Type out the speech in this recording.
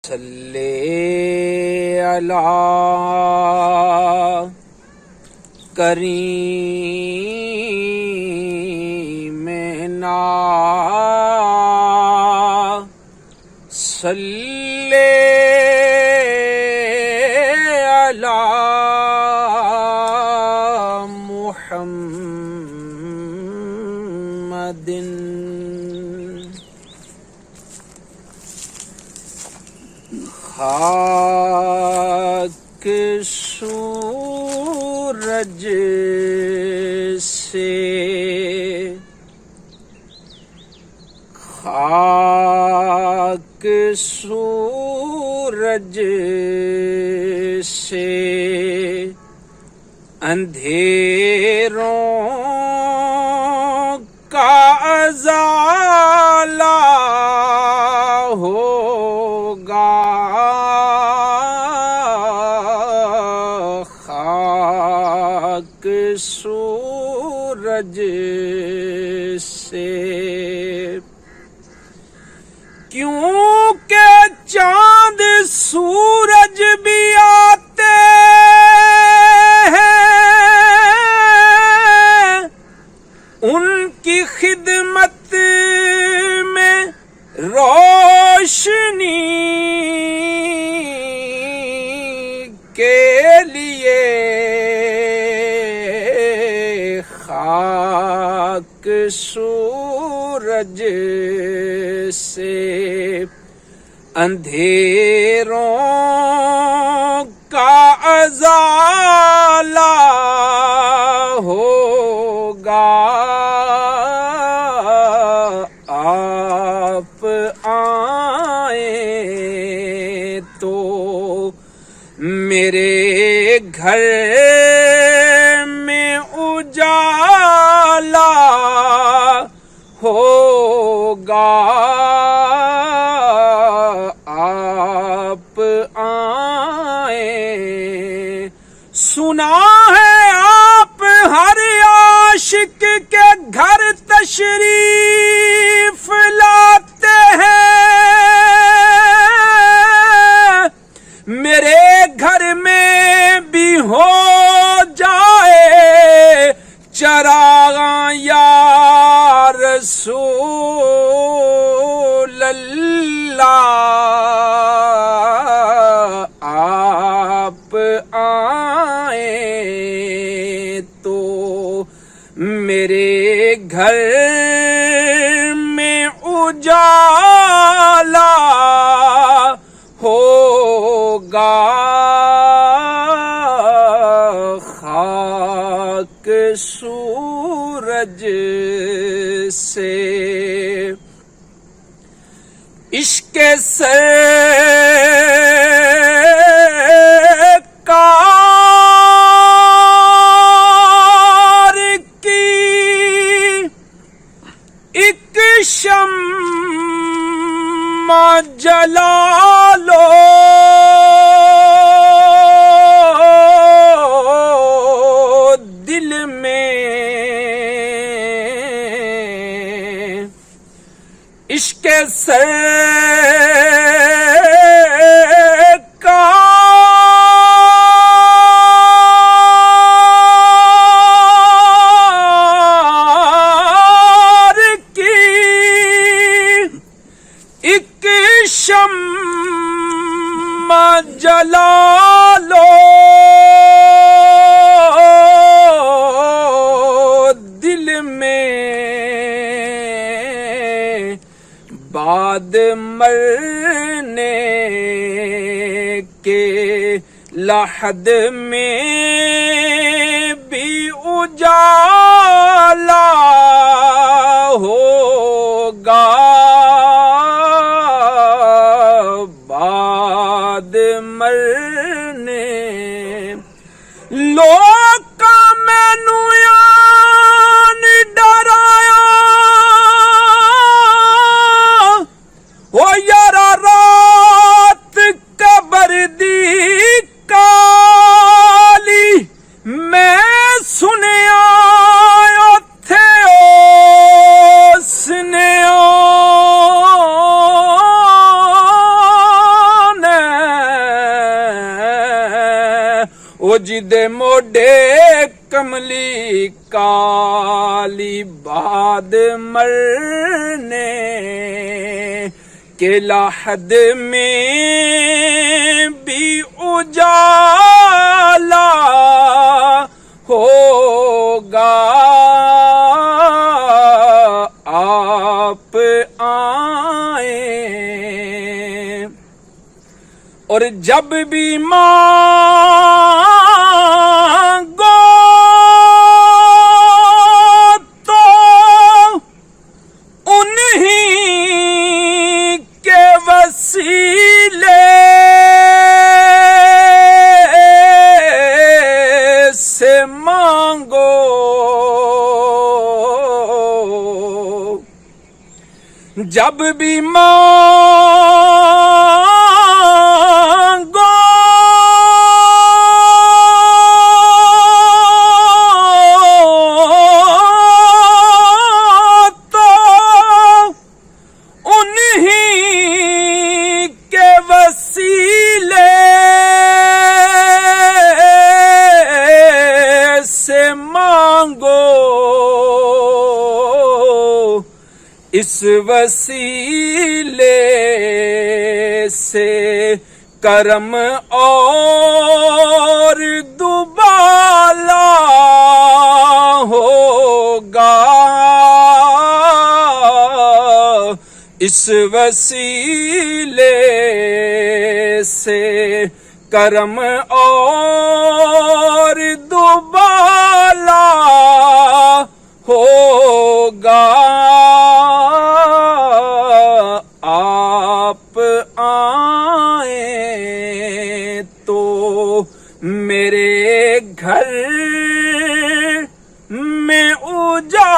صلی علی کریمنا صلی علی محمد خاک سورج سے خاک سورج سے اندھیروں کا ازالہ ہوگا خاک سورج سے کیونکہ چاند سورج بھی آتے ہیں ان کی خدمت میں روشنی کے لیے خاک سورج سے اندھیروں کا ازالہ ہوگا آپ آئیں تو میرے گھر میں اجالا ہوگا آپ آئیں سنا ہے آپ ہر عاشق کے گھر تشریف لاتے ہیں میرے گھر میں بھی ہو جائے چراغاں یا رسول اللہ آپ آئیں تو میرے گھر میں اجالا ہوگا خاک سورج سے عشق سرکار کی ایک شمع جلا لو دل میں عشق سرکار کی ایک شمع جلا لو دل میں بعد مرنے کے لحد میں بھی اجالا ہوگا بعد مرنے لوگ کا مینو یان ڈرایا ہو یارا رات قبر دی کالی میں سنیا اوتھے اس نے جدے موڈے کملی کالی باد مرنے کے لاحد میں بھی اجالا ہوگا آپ آئیں اور جب بھی مانگو تو انہیں کے وسیلے سے مانگو جب بھی مانگو تو انہیں کے وسیلے سے مانگو اس وسیلے سے کرم اور دوبالا ہوگا اس وسیلے سے کرم اور دوبالا ہوگا آپ آئیں تو میرے گھر میں اجالا